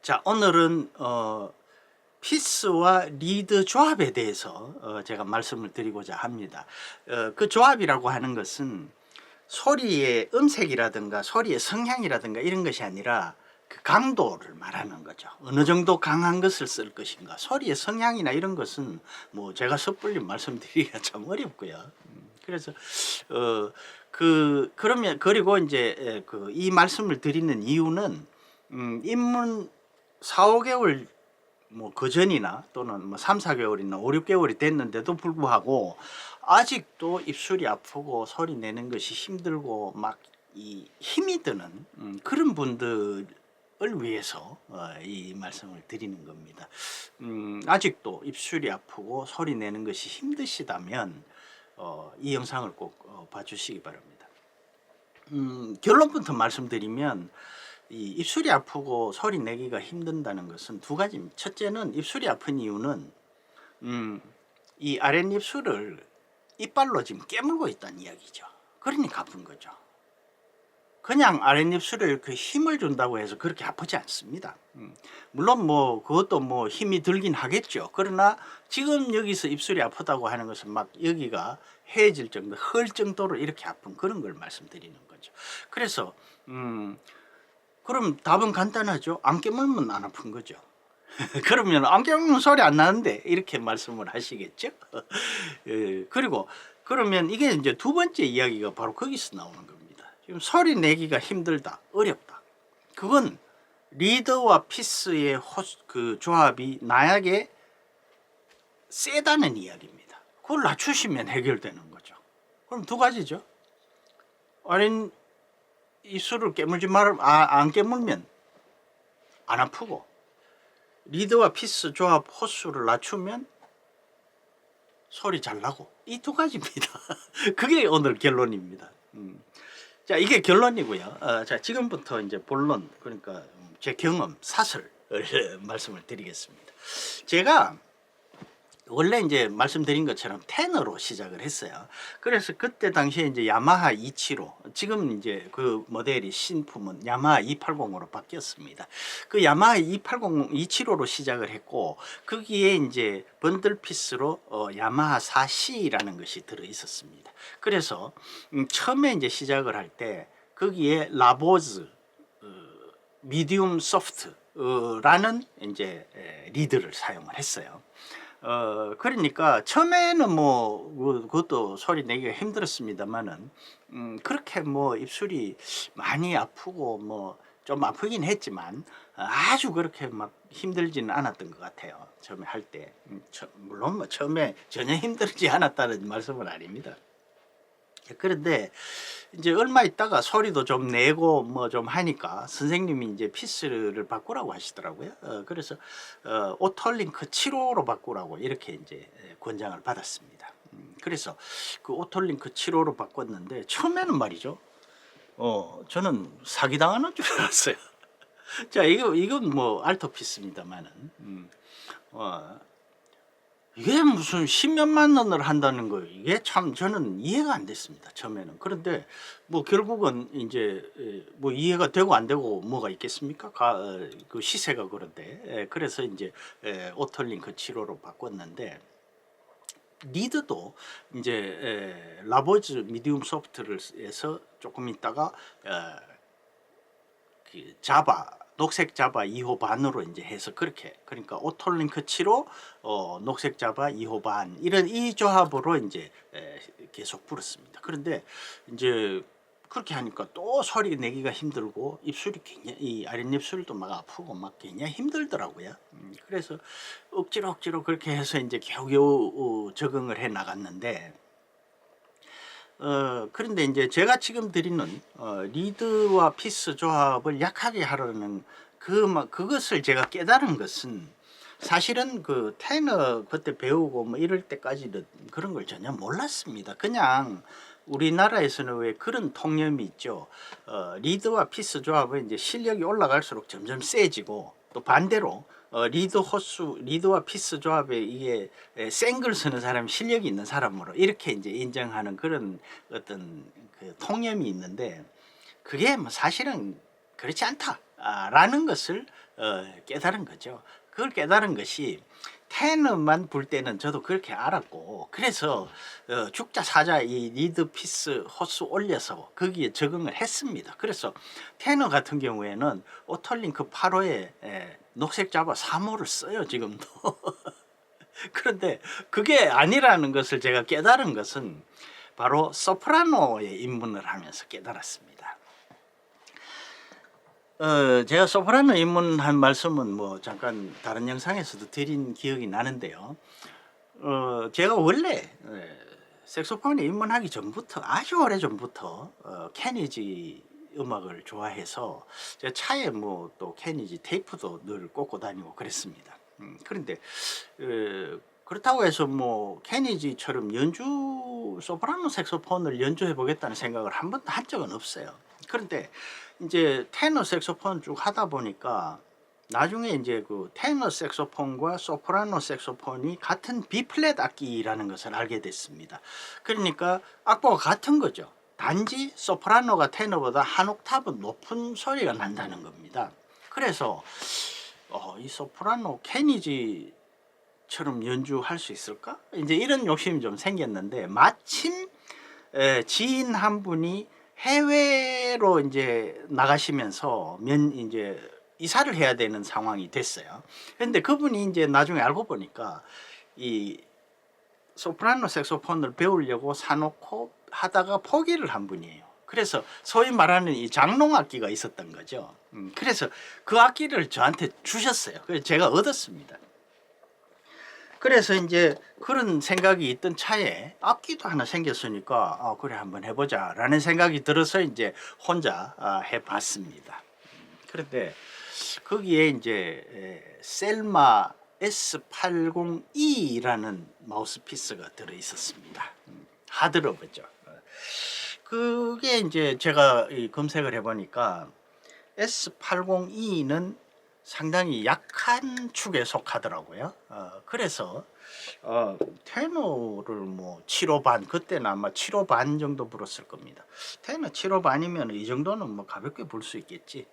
자, 오늘은 피스와 리드 조합에 대해서 제가 말씀을 드리고자 합니다. 그 조합이라고 하는 것은 소리의 음색이라든가 소리의 성향이라든가 이런 것이 아니라 그 강도를 말하는 거죠. 어느 정도 강한 것을 쓸 것인가. 소리의 성향이나 이런 것은 뭐 제가 섣불리 말씀드리기가 참 어렵고요. 그래서 그러면 그리고 이제 이 말씀을 드리는 이유는 입문 4~5개월 뭐 그전이나 또는 뭐 3~4개월이나 5~6개월이 됐는데도 불구하고 아직도 입술이 아프고 소리 내는 것이 힘들고 막 이 힘이 드는 그런 분들을 위해서 이 말씀을 드리는 겁니다. 아직도 입술이 아프고 소리 내는 것이 힘드시다면 이 영상을 꼭 봐주시기 바랍니다. 결론부터 말씀드리면 이 입술이 아프고 소리 내기가 힘든다는 것은 두 가지입니다. 첫째는 입술이 아픈 이유는 이 아랫입술을 이빨로 지금 깨물고 있다는 이야기죠. 그러니까 아픈 거죠. 그냥 아랫입술에 그 힘을 준다고 해서 그렇게 아프지 않습니다. 물론 뭐 그것도 뭐 힘이 들긴 하겠죠. 그러나 지금 여기서 입술이 아프다고 하는 것은 막 여기가 해질 정도, 헐 정도로 이렇게 아픈 그런 걸 말씀드리는 거죠. 그래서 그럼 답은 간단하죠. 안 깨물면 안 아픈 거죠. 그러면 안 깨물면 소리 안 나는데 이렇게 말씀을 하시겠죠. 그리고 그러면 이게 이제 두 번째 이야기가 바로 거기서 나오는 겁니다. 지금 소리 내기가 힘들다, 어렵다. 그건 리더와 피스의 그 조합이 나약에 세다는 이야기입니다. 그걸 낮추시면 해결되는 거죠. 그럼 두 가지죠. 아닌 입술을 깨물지 안 깨물면 안 아프고, 리드와 피스 조합 호수를 낮추면 소리 잘 나고, 이 두 가지입니다. 그게 오늘 결론입니다. 자, 이게 결론이고요. 자, 지금부터 이제 본론, 그러니까 제 경험, 사설을 말씀을 드리겠습니다. 제가 원래 이제 말씀드린 것처럼 테너로 시작을 했어요. 그래서 그때 당시에 이제 야마하 275, 지금 이제 그 모델이 신품은 야마하 280으로 바뀌었습니다. 그 야마하 275로 시작을 했고, 거기에 이제 번들 피스로 야마하 4C라는 것이 들어 있었습니다. 그래서 처음에 이제 시작을 할 때 거기에 라보즈 미디움 소프트라는 이제 리드를 사용을 했어요. 그러니까 처음에는 뭐 그것도 소리 내기가 힘들었습니다만은 그렇게 뭐 입술이 많이 아프고 뭐 좀 아프긴 했지만 아주 그렇게 막 힘들지는 않았던 것 같아요. 처음에 할 때. 물론 뭐 처음에 전혀 힘들지 않았다는 말씀은 아닙니다. 그런데 이제 얼마 있다가 소리도 좀 내고 뭐 좀 하니까 선생님이 이제 피스를 바꾸라고 하시더라고요. 그래서 오토링크 7호로 바꾸라고 이렇게 이제 권장을 받았습니다. 그래서 그 오토링크 7호로 바꿨는데 처음에는 말이죠. 저는 사기당하는 줄 알았어요. 자, 이건 뭐 알토피스입니다만은 이게 무슨 10몇만 원을 한다는 거예요. 이게 참 저는 이해가 안 됐습니다. 처음에는. 그런데 뭐 결국은 이제 뭐 이해가 되고 안 되고 뭐가 있겠습니까? 그 시세가 그런데. 그래서 이제 오토링크 7호로 바꿨는데, 리드도 이제 라보즈 미디움 소프트를 해서 조금 있다가 그 자바, 녹색 자바 2호 반으로 이제 해서 그렇게, 그러니까 오토링크 7호 녹색 자바 2호 반, 이런 이 조합으로 이제 계속 불었습니다. 그런데 이제 그렇게 하니까 또 소리 내기가 힘들고 입술이 굉장히, 이 아랫입술도 막 아프고 막 굉장히 힘들더라고요. 그래서 억지로 그렇게 해서 이제 겨우겨우 적응을 해 나갔는데, 그런데 이제 제가 지금 드리는 리드와 피스 조합을 약하게 하려는 그것을 제가 깨달은 것은, 사실은 그 테너 그때 배우고 뭐 이럴 때까지는 그런 걸 전혀 몰랐습니다. 그냥 우리나라에서는 왜 그런 통념이 있죠. 리드와 피스 조합은 이제 실력이 올라갈수록 점점 세지고, 또 반대로 리드와 피스 조합에 이게 센 걸 쓰는 사람이 실력이 있는 사람으로 이렇게 이제 인정하는 그런 어떤 그 통념이 있는데, 그게 뭐 사실은 그렇지 않다라는 것을 깨달은 거죠. 그걸 깨달은 것이 테너만 불 때는 저도 그렇게 알았고, 그래서 죽자 사자 이 리드 피스 호스 올려서 거기에 적응을 했습니다. 그래서 테너 같은 경우에는 오톨링크 8호에 녹색 자바 3호를 써요 지금도. 그런데 그게 아니라는 것을 제가 깨달은 것은 바로 소프라노에 입문을 하면서 깨달았습니다. 제가 소프라노 입문한 말씀은 뭐 잠깐 다른 영상에서도 드린 기억이 나는데요. 제가 원래 색소폰에 입문하기 전부터, 아주 오래 전부터 케니지 음악을 좋아해서 제 차에 뭐 또 케니지 테이프도 늘 꽂고 다니고 그랬습니다. 그런데 그렇다고 해서 뭐 케니지처럼 소프라노 색소폰을 연주해 보겠다는 생각을 한 번도 한 적은 없어요. 그런데 이제 테너 색소폰 쭉 하다 보니까 나중에 이제 그 테너 색소폰과 소프라노 색소폰이 같은 B플랫 악기라는 것을 알게 됐습니다. 그러니까 악보가 같은 거죠. 단지 소프라노가 테너보다 한 옥타브 높은 소리가 난다는 겁니다. 그래서 이 소프라노 케니지처럼 연주할 수 있을까? 이제 이런 욕심이 좀 생겼는데, 마침 지인 한 분이 해외로 이제 나가시면서 이제 이사를 해야 되는 상황이 됐어요. 그런데 그분이 이제 나중에 알고 보니까 이 소프라노 색소폰을 배우려고 사놓고 하다가 포기를 한 분이에요. 그래서 소위 말하는 이 장롱 악기가 있었던 거죠. 그래서 그 악기를 저한테 주셨어요. 그래서 제가 얻었습니다. 그래서 이제 그런 생각이 있던 차에 악기도 하나 생겼으니까 그래 한번 해보자 라는 생각이 들어서 이제 혼자 해봤습니다. 그런데 거기에 이제 셀마 S80E라는 마우스피스가 들어 있었습니다. 하드러브죠. 그게 이제 제가 검색을 해보니까 S80E는 상당히 약한 축에 속하더라고요. 그래서 테너를 뭐 7호 반, 그때는 아마 7호 반 정도 불었을 겁니다. 테너 7호 반이면 이 정도는 뭐 가볍게 불 수 있겠지.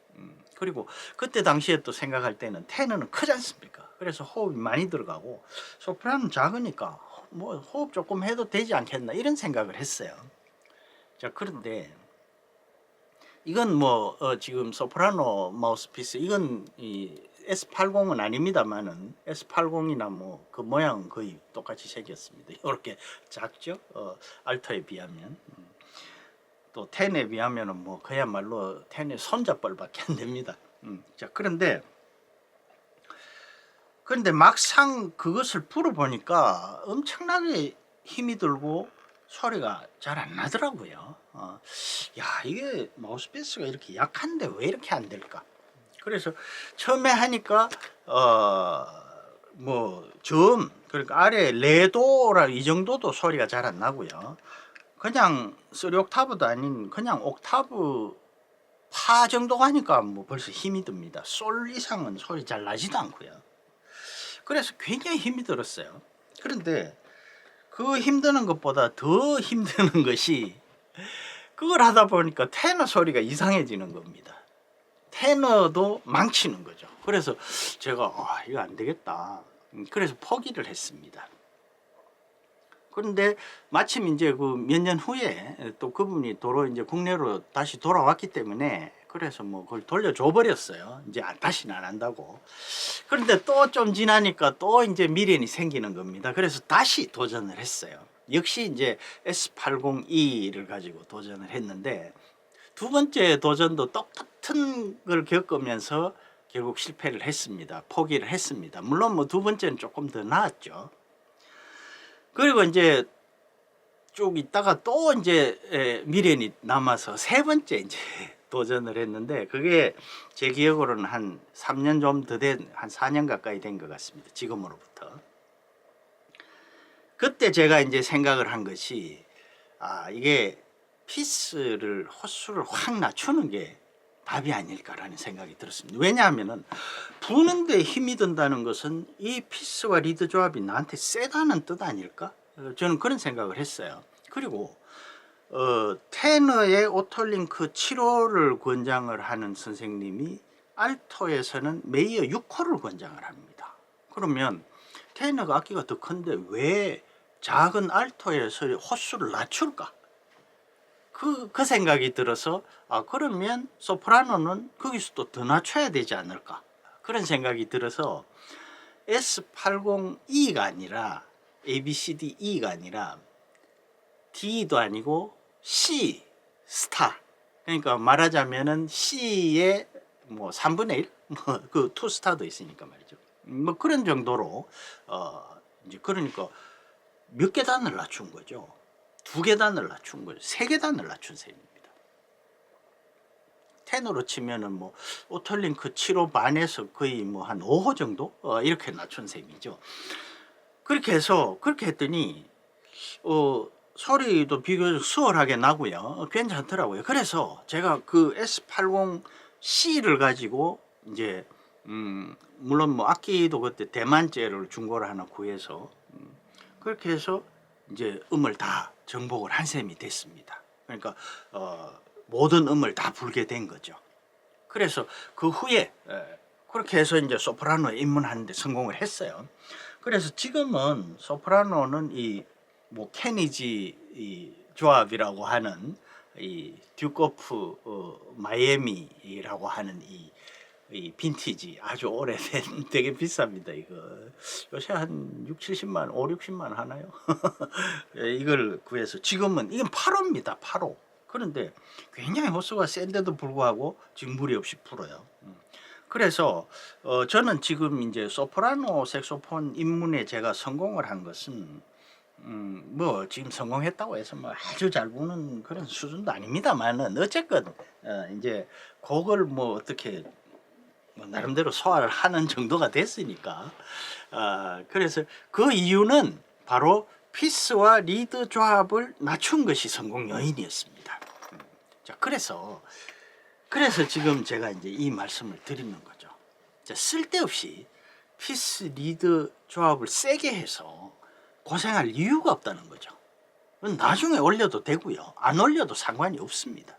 그리고 그때 당시에 또 생각할 때는 테너는 크지 않습니까? 그래서 호흡이 많이 들어가고 소프라노는 작으니까 뭐 호흡 조금 해도 되지 않겠나 이런 생각을 했어요. 자, 그런데 이건 뭐 지금 소프라노 마우스피스, 이건 이 S80은 아닙니다만은 S80이나 뭐 그 모양 거의 똑같이 생겼습니다. 이렇게 작죠? 알토에 비하면. 또 텐에 비하면은 뭐 그야말로 텐의 손잡벌밖에 안 됩니다. 자, 그런데 막상 그것을 불어보니까 엄청나게 힘이 들고 소리가 잘 안 나더라고요. 야, 이게 마우스피스가 이렇게 약한데 왜 이렇게 안 될까? 그래서 처음에 하니까 그러니까 아래 레도라 이 정도도 소리가 잘 안 나고요. 그냥 3옥타브도 아닌 그냥 옥타브 파 정도 가니까 뭐 벌써 힘이 듭니다. 솔 이상은 소리 잘 나지도 않고요. 그래서 굉장히 힘이 들었어요. 그런데 그 힘드는 것보다 더 힘드는 것이, 그걸 하다 보니까 테너 소리가 이상해지는 겁니다. 테너도 망치는 거죠. 그래서 제가 이거 안 되겠다. 그래서 포기를 했습니다. 그런데 마침 이제 그 몇 년 후에 또 그분이 이제 국내로 다시 돌아왔기 때문에, 그래서 뭐 그걸 돌려줘 버렸어요. 이제 다시는 안 한다고. 그런데 또 좀 지나니까 또 이제 미련이 생기는 겁니다. 그래서 다시 도전을 했어요. 역시 이제 S80E를 가지고 도전을 했는데, 두 번째 도전도 똑같은 걸 겪으면서 결국 실패를 했습니다. 포기를 했습니다. 물론 뭐 두 번째는 조금 더 나았죠. 그리고 이제 쭉 있다가 또 이제 미련이 남아서 세 번째 이제 도전을 했는데, 그게 제 기억으로는 한 3년 좀 더 된, 한 4년 가까이 된 것 같습니다. 지금으로부터. 그때 제가 이제 생각을 한 것이, 이게 피스를, 호수를 확 낮추는 게 답이 아닐까라는 생각이 들었습니다. 왜냐하면은 부는데 힘이 든다는 것은 이 피스와 리드 조합이 나한테 세다는 뜻 아닐까? 저는 그런 생각을 했어요. 그리고 테너의 오톨링크 7호를 권장을 하는 선생님이 알토에서는 메이어 6호를 권장을 합니다. 그러면 테너가 악기가 더 큰데 왜 작은 알토에서 호수를 낮출까? 그 생각이 들어서 그러면 소프라노는 거기서 또 더 낮춰야 되지 않을까? 그런 생각이 들어서 S80E가 아니라 ABCDE가 아니라 D도 아니고 C 스타, 그러니까 말하자면은 C의 뭐 3분의 1, 뭐그 2 스타도 있으니까 말이죠. 뭐 그런 정도로 이제 그러니까 몇 계단을 낮춘 거죠. 2계단을 낮춘 거죠. 3계단을 낮춘 셈입니다. 테너로 치면은 뭐 오토링크 7호 반에서 거의 뭐 한 5호 정도 이렇게 낮춘 셈이죠. 그렇게 해서 그렇게 했더니 소리도 비교적 수월하게 나고요. 괜찮더라고요. 그래서 제가 그 S80C를 가지고 이제 물론 뭐 악기도 그때 대만제를 중고로 하나 구해서 그렇게 해서 이제 음을 다 정복을 한 셈이 됐습니다. 그러니까 모든 음을 다 불게 된 거죠. 그래서 그 후에 그렇게 해서 이제 소프라노에 입문하는데 성공을 했어요. 그래서 지금은 소프라노는 이 뭐 케니지 이 조합이라고 하는 이 듀크 오프 마이애미라고 하는 이 빈티지 아주 오래된 되게 비쌉니다. 이거 요새 한 6, 70만, 5, 60만 하나요? 이걸 구해서 지금은 이건 8호입니다. 8호. 그런데 굉장히 호수가 센데도 불구하고 지금 무리 없이 불어요. 그래서 저는 지금 이제 소프라노 색소폰 입문에 제가 성공을 한 것은 뭐 지금 성공했다고 해서 뭐 아주 잘 부는 그런 수준도 아닙니다만은 어쨌건 이제 그걸 뭐 어떻게 뭐 나름대로 소화를 하는 정도가 됐으니까 그래서 그 이유는 바로 피스와 리드 조합을 낮춘 것이 성공 요인이었습니다. 자, 그래서 지금 제가 이제 이 말씀을 드리는 거죠. 자, 쓸데없이 피스 리드 조합을 세게 해서 고생할 이유가 없다는 거죠. 나중에 올려도 되고요. 안 올려도 상관이 없습니다.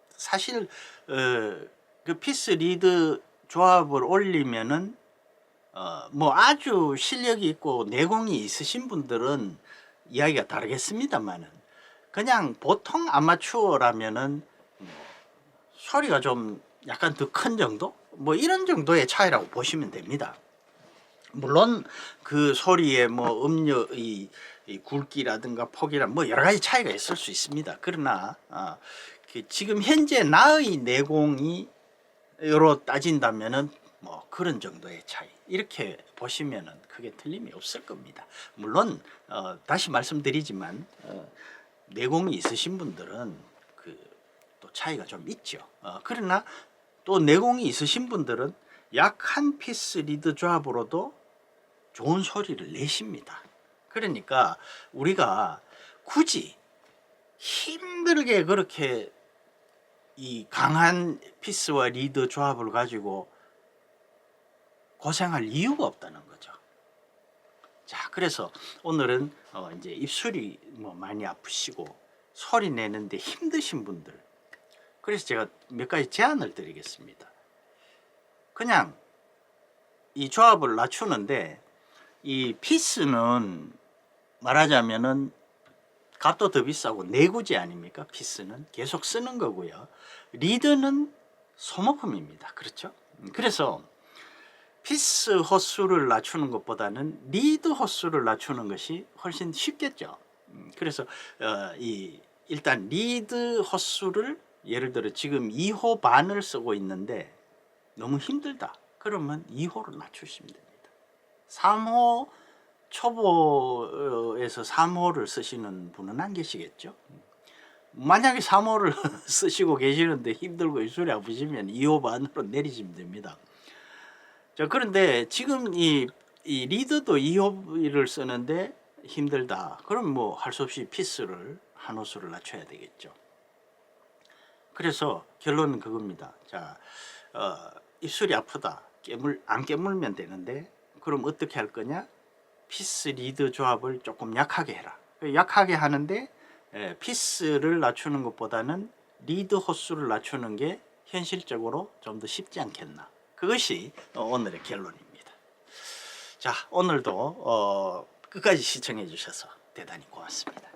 사실 그 피스 리드 조합을 올리면은 뭐 아주 실력이 있고 내공이 있으신 분들은 이야기가 다르겠습니다만은 그냥 보통 아마추어라면은 소리가 좀 약간 더 큰 정도? 뭐 이런 정도의 차이라고 보시면 됩니다. 물론 그 소리의 뭐 음료 이 굵기라든가 폭이라 뭐 여러 가지 차이가 있을 수 있습니다. 그러나 지금 현재 나의 내공이 여로 따진다면은 뭐 그런 정도의 차이 이렇게 보시면은 크게 틀림이 없을 겁니다. 물론 다시 말씀드리지만 내공이 있으신 분들은 그 또 차이가 좀 있죠. 그러나 또 내공이 있으신 분들은 약한 피스 리드 조합으로도 좋은 소리를 내십니다. 그러니까 우리가 굳이 힘들게 그렇게 이 강한 피스와 리드 조합을 가지고 고생할 이유가 없다는 거죠. 자, 그래서 오늘은 이제 입술이 뭐 많이 아프시고 소리 내는데 힘드신 분들, 그래서 제가 몇 가지 제안을 드리겠습니다. 그냥 이 조합을 낮추는데 이 피스는 말하자면은 값도 더 비싸고 내구재 아닙니까? 피스는 계속 쓰는 거고요. 리드는 소모품입니다. 그렇죠? 그래서 피스 호수를 낮추는 것보다는 리드 호수를 낮추는 것이 훨씬 쉽겠죠. 그래서 일단 리드 호수를 예를 들어 지금 2호 반을 쓰고 있는데 너무 힘들다. 그러면 2호를 낮추시면 됩니다. 3호 초보에서 3호를 쓰시는 분은 안 계시겠죠. 만약에 3호를 쓰시고 계시는데 힘들고 입술이 아프시면 2호 반으로 내리시면 됩니다. 자, 그런데 지금 이 리드도 2호를 쓰는데 힘들다. 그럼 뭐 할 수 없이 피스를 한 호수를 낮춰야 되겠죠. 그래서 결론은 그겁니다. 자, 입술이 아프다. 안 깨물면 되는데 그럼 어떻게 할 거냐? 피스 리드 조합을 조금 약하게 해라. 약하게 하는데 피스를 낮추는 것보다는 리드 호수를 낮추는 게 현실적으로 좀 더 쉽지 않겠나. 그것이 오늘의 결론입니다. 자, 오늘도 끝까지 시청해 주셔서 대단히 고맙습니다.